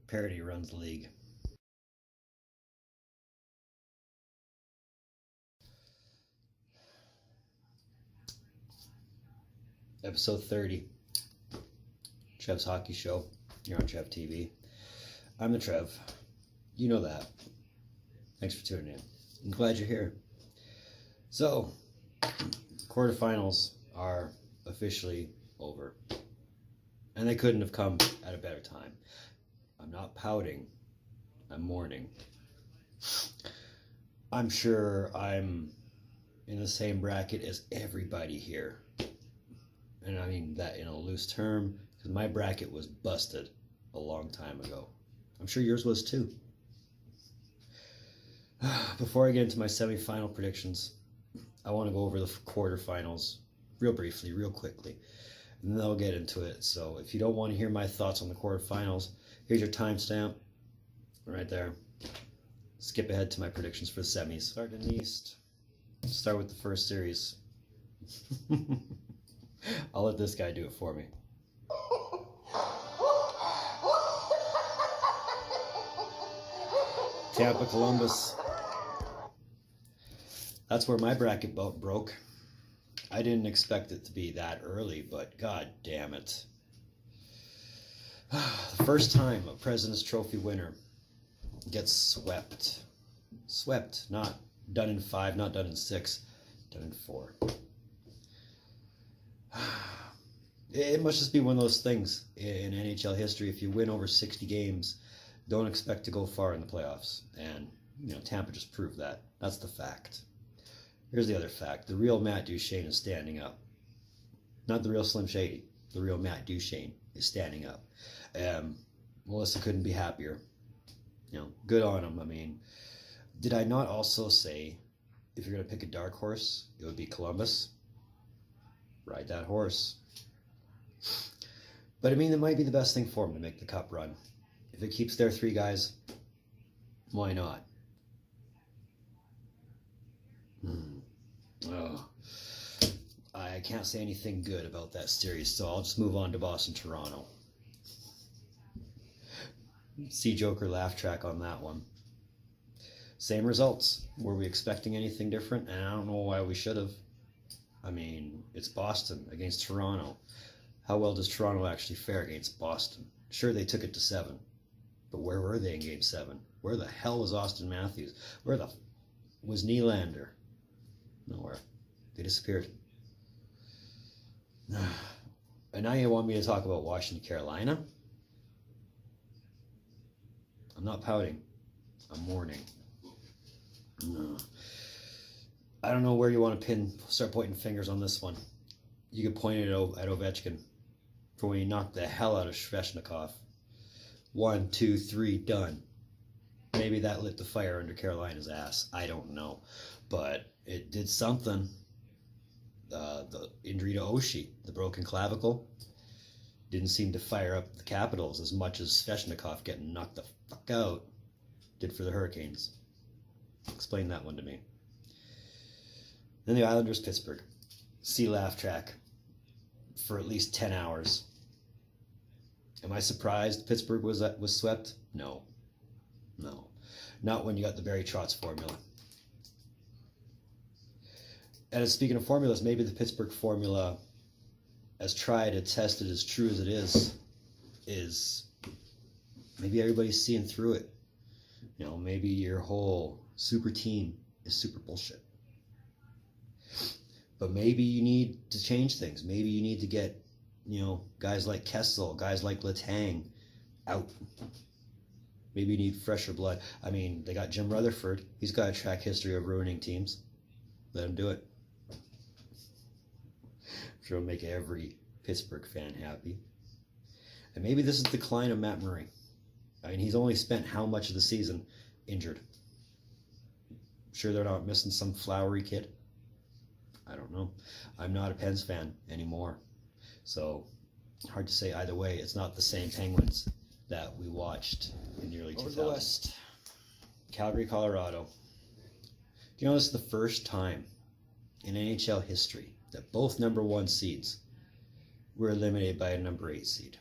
Parody runs the league. Episode 30. Trev's Hockey Show. You're on Trev TV. I'm the Trev. You know that. Thanks for tuning in. I'm glad you're here. So, quarterfinals are officially over. And they couldn't have come at a better time. I'm not pouting. I'm mourning. I'm sure I'm in the same bracket as everybody here. And I mean that in a loose term, because my bracket was busted a long time ago. I'm sure yours was too. Before I get into my semi-final predictions, I want to go over the quarterfinals real briefly, real quickly. And then I'll get into it. So if you don't want to hear my thoughts on the quarterfinals, here's your timestamp right there. Skip ahead to my predictions for the semis. Start in the East. Start with the first series. I'll let this guy do it for me. Tampa, Columbus. That's where my bracket broke. I didn't expect it to be that early, but god damn it. The first time a President's Trophy winner gets swept. Swept, not done in 5, not done in 6, done in 4. It must just be one of those things in NHL history. If you win over 60 games, don't expect to go far in the playoffs. And, Tampa just proved that. That's the fact. Here's the other fact. The real Matt Duchene is standing up. Not the real Slim Shady. The real Matt Duchene is standing up. Melissa couldn't be happier. Good on him. I mean, did I not also say, if you're going to pick a dark horse, it would be Columbus? Ride that horse. But I mean, it might be the best thing for him to make the cup run. If it keeps their 3 guys, why not? Oh, I can't say anything good about that series, so I'll just move on to Boston-Toronto. See Joker laugh track on that one. Same results. Were we expecting anything different? And I don't know why we should have. I mean, it's Boston against Toronto. How well does Toronto actually fare against Boston? Sure, they took it to 7. But where were they in Game 7? Where the hell was Austin Matthews? Where the was Nylander? Nowhere. They disappeared. And now you want me to talk about Washington, Carolina? I'm not pouting. I'm mourning. No. I don't know where you want to start pointing fingers on this one. You could point it at Ovechkin for when he knocked the hell out of Svechnikov. 1, 2, 3, done. Maybe that lit the fire under Carolina's ass. I don't know. But it did something. The injury to Oshie, the broken clavicle, didn't seem to fire up the Capitals as much as Svechnikov getting knocked the fuck out did for the Hurricanes. Explain that one to me. Then the Islanders, Pittsburgh. See laugh track for at least 10 hours. Am I surprised Pittsburgh was swept? No. Not when you got the Barry Trotz formula. And speaking of formulas, maybe the Pittsburgh formula, as tried and tested, as true as it is maybe everybody's seeing through it. Maybe your whole super team is super bullshit. But maybe you need to change things. Maybe you need to get, guys like Kessel, guys like Letang out. Maybe you need fresher blood. I mean, they got Jim Rutherford. He's got a track history of ruining teams. Let him do it. I'm sure it'll make every Pittsburgh fan happy. And maybe this is the decline of Matt Murray. I mean, he's only spent how much of the season injured? Sure they're not missing some flowery kid? I don't know. I'm not a Pens fan anymore. So, hard to say either way. It's not the same Penguins that we watched in the early 2000s. The West. Calgary, Colorado. Do you know this is the first time in NHL history that both number 1 seeds were eliminated by a number 8 seed?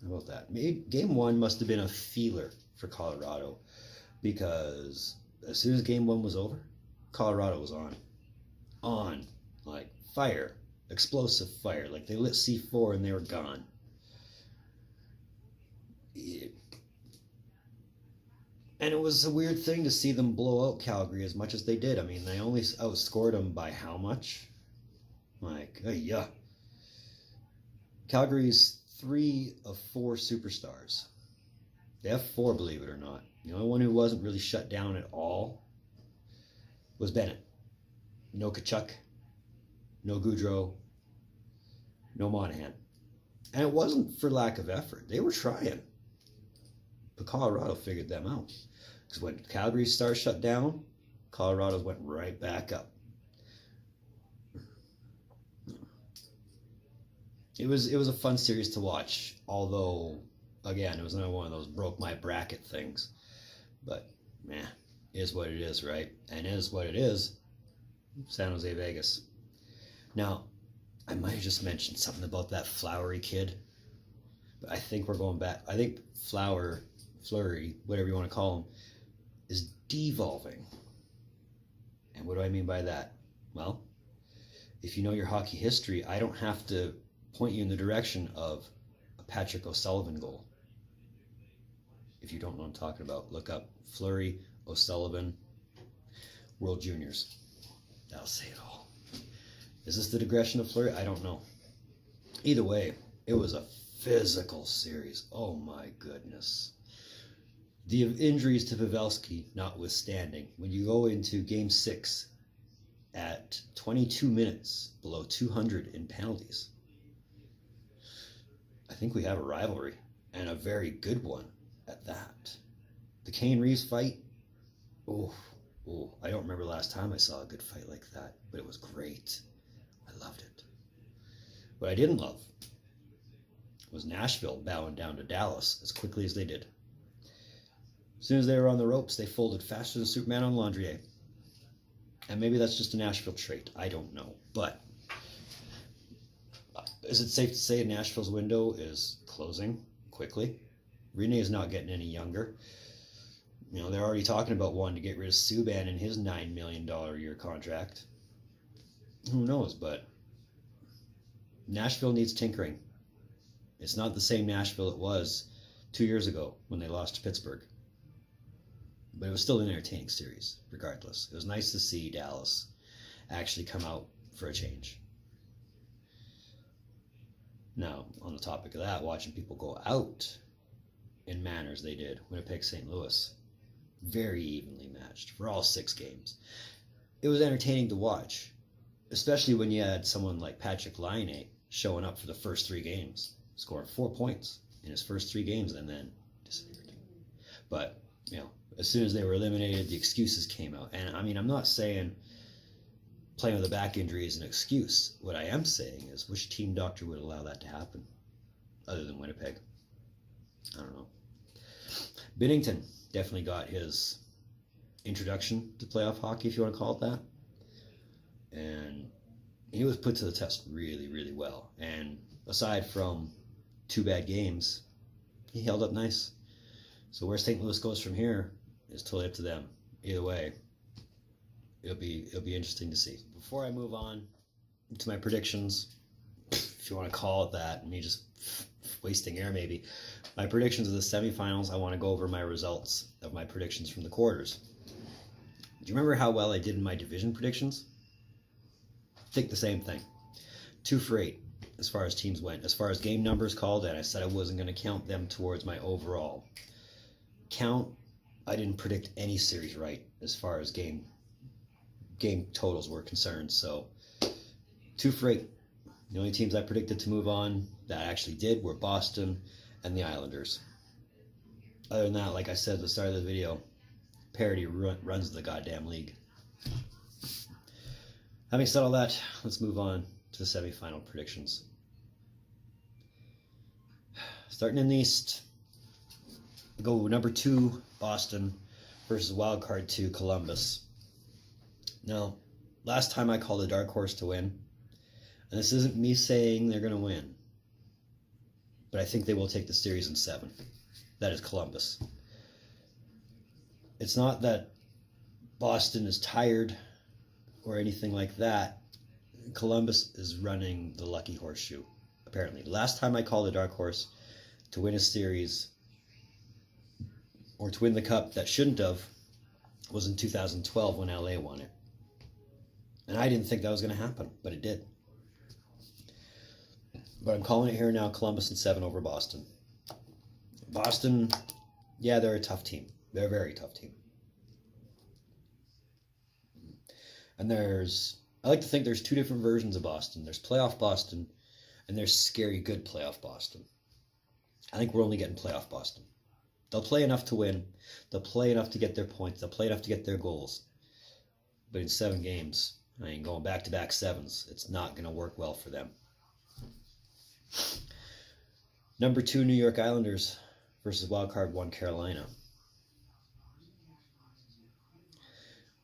How about that? Maybe game 1 must have been a feeler for Colorado, because as soon as game 1 was over, Colorado was on, like fire, explosive fire, like they lit C4 and they were gone. And it was a weird thing to see them blow out Calgary as much as they did. I mean, they only outscored them by how much? Like, yeah. Calgary's 3 of 4 superstars. They have 4, believe it or not. The only one who wasn't really shut down at all was Bennett. No Kachuk, no Goudreau, no Monahan. And it wasn't for lack of effort. They were trying. But Colorado figured them out. Because when Calgary's stars shut down, Colorado went right back up. It was a fun series to watch, although, again, it was another one of those broke my bracket things. But, man, it is what it is, right? And it is what it is, San Jose, Vegas. Now, I might have just mentioned something about that Flowery kid, but I think we're going back. I think Fleury, whatever you want to call him, is devolving. And what do I mean by that? Well, if you know your hockey history, I don't have to point you in the direction of a Patrick O'Sullivan goal. If you don't know what I'm talking about, look up Fleury, O'Sullivan, World Juniors. That'll say it all. Is this the digression of Fleury? I don't know. Either way, it was a physical series. Oh my goodness. The injuries to Pavelski notwithstanding, when you go into Game 6 at 22 minutes below 200 in penalties, I think we have a rivalry, and a very good one at that. The Kane Reeves fight, I don't remember the last time I saw a good fight like that, but it was great. I loved it. What I didn't love was Nashville bowing down to Dallas as quickly as they did. As soon as they were on the ropes, they folded faster than Superman on Laundry. And maybe that's just a Nashville trait. I don't know. But is it safe to say Nashville's window is closing quickly? Rene is not getting any younger. You know, they're already talking about wanting to get rid of Subban in his $9 million a year contract. Who knows, but Nashville needs tinkering. It's not the same Nashville it was 2 years ago when they lost to Pittsburgh. But it was still an entertaining series, regardless. It was nice to see Dallas actually come out for a change. Now, on the topic of that, watching people go out in manners they did, Winnipeg, St. Louis, very evenly matched for all 6 games. It was entertaining to watch, especially when you had someone like Patrick Laine showing up for the first 3 games, scoring 4 points in his first 3 games and then disappeared. But, you know, as soon as they were eliminated, the excuses came out. And I mean, I'm not saying playing with a back injury is an excuse. What I am saying is, which team doctor would allow that to happen other than Winnipeg? I don't know. Binnington definitely got his introduction to playoff hockey, if you want to call it that. And he was put to the test really, really well. And aside from 2 bad games, he held up nice. So where St. Louis goes from here is totally up to them. Either way, it'll be interesting to see. Before I move on to my predictions, if you want to call it that, me just wasting air maybe, my predictions of the semifinals, I want to go over my results of my predictions from the quarters. Do you remember how well I did in my division predictions? Think the same thing. 2 for 8 as far as teams went. As far as game numbers called, and I said I wasn't going to count them towards my overall count. I didn't predict any series right as far as game totals were concerned. So 2 for 8. The only teams I predicted to move on that actually did were Boston and the Islanders. Other than that, like I said at the start of the video, parity runs the goddamn league. Having said all that, let's move on to the semifinal predictions. Starting in the East, Go number 2, Boston, versus wild card 2, Columbus. Now, last time I called a dark horse to win, and this isn't me saying they're going to win, but I think they will take the series in 7. That is Columbus. It's not that Boston is tired or anything like that. Columbus is running the lucky horseshoe, apparently. Last time I called a dark horse to win a series or to win the cup that shouldn't have was in 2012 when LA won it. And I didn't think that was going to happen, but it did. But I'm calling it here now, Columbus in 7 over Boston. Boston, yeah, they're a tough team. They're a very tough team. And I like to think there's 2 different versions of Boston. There's playoff Boston, and there's scary good playoff Boston. I think we're only getting playoff Boston. They'll play enough to win. They'll play enough to get their points. They'll play enough to get their goals. But in 7 games, going back-to-back 7s, it's not going to work well for them. Number 2, New York Islanders versus wildcard 1, Carolina.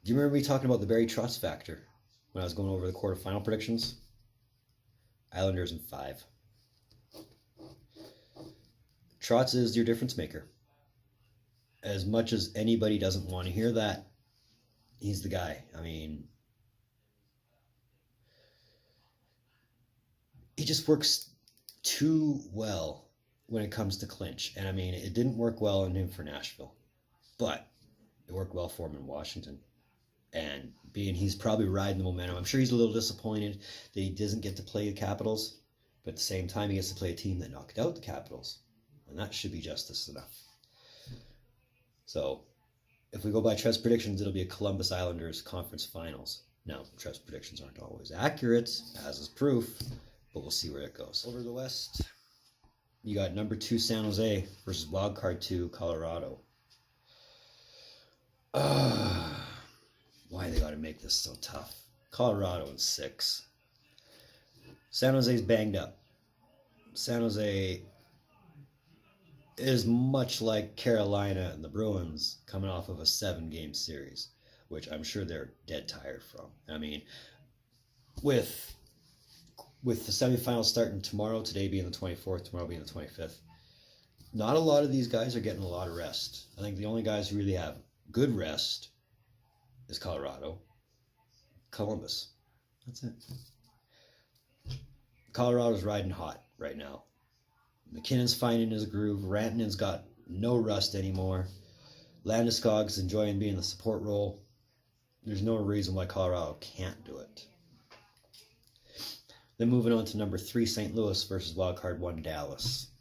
Do you remember me talking about the Barry Trotz factor when I was going over the quarterfinal predictions? Islanders in 5. Trotz is your difference maker. As much as anybody doesn't want to hear that, he's the guy. I mean, he just works too well when it comes to clinch. And I mean, it didn't work well on him for Nashville, but it worked well for him in Washington. And being he's probably riding the momentum, I'm sure he's a little disappointed that he doesn't get to play the Capitals, but at the same time, he gets to play a team that knocked out the Capitals. And that should be justice enough. So, if we go by Trev's predictions, it'll be a Columbus Islanders conference finals. Now, Trev's predictions aren't always accurate, as is proof, but we'll see where it goes. Over the West, you got number 2 San Jose versus wildcard 2 Colorado. Why they got to make this so tough? Colorado in 6. San Jose's banged up. San Jose is much like Carolina and the Bruins coming off of a 7-game series, which I'm sure they're dead tired from. I mean, with the semifinals starting tomorrow, today being the 24th, tomorrow being the 25th, not a lot of these guys are getting a lot of rest. I think the only guys who really have good rest is Colorado, Columbus. That's it. Colorado's riding hot right now. McKinnon's finding his groove. Rantanen's got no rust anymore. Landeskog's enjoying being the support role. There's no reason why Colorado can't do it. Then moving on to number 3, St. Louis versus wildcard 1, Dallas.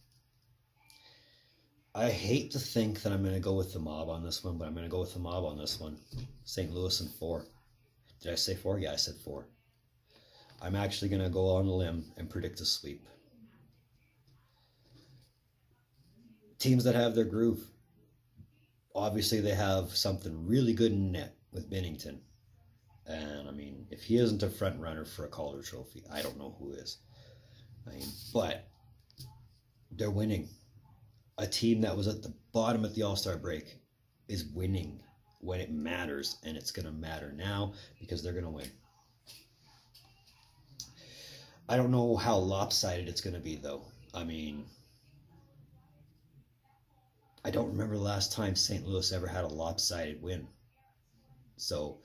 I hate to think that I'm going to go with the mob on this one, but I'm going to go with the mob on this one. St. Louis in 4. Did I say 4? Yeah, I said 4. I'm actually going to go on a limb and predict a sweep. Teams that have their groove. Obviously, they have something really good in net with Binnington. And, I mean, if he isn't a front runner for a Calder Trophy, I don't know who is. But they're winning. A team that was at the bottom at the All-Star break is winning when it matters, and it's going to matter now because they're going to win. I don't know how lopsided it's going to be, though. I mean, I don't remember the last time St. Louis ever had a lopsided win. So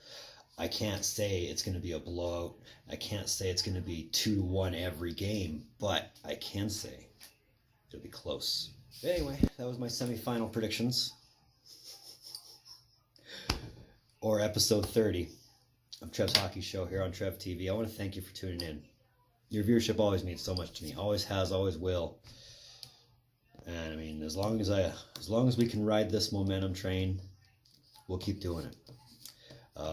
I can't say it's going to be a blowout. I can't say it's going to be 2-1 every game, but I can say it'll be close. But anyway, that was my semifinal predictions. Or episode 30 of Trev's Hockey Show here on Trev TV. I want to thank you for tuning in. Your viewership always means so much to me. Always has, always will. And I mean, as long as we can ride this momentum train, we'll keep doing it.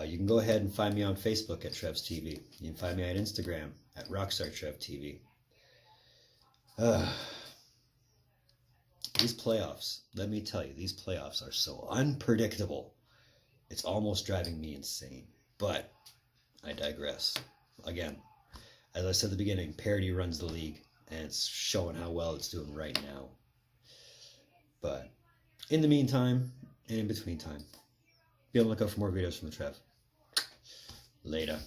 You can go ahead and find me on Facebook at Trev's TV. You can find me on Instagram at rockstartrev TV. These playoffs, let me tell you, these playoffs are so unpredictable. It's almost driving me insane. But I digress. Again, as I said at the beginning, parity runs the league, and it's showing how well it's doing right now. But In the meantime, and in between time, be on the lookout for more videos from the Trev. Later.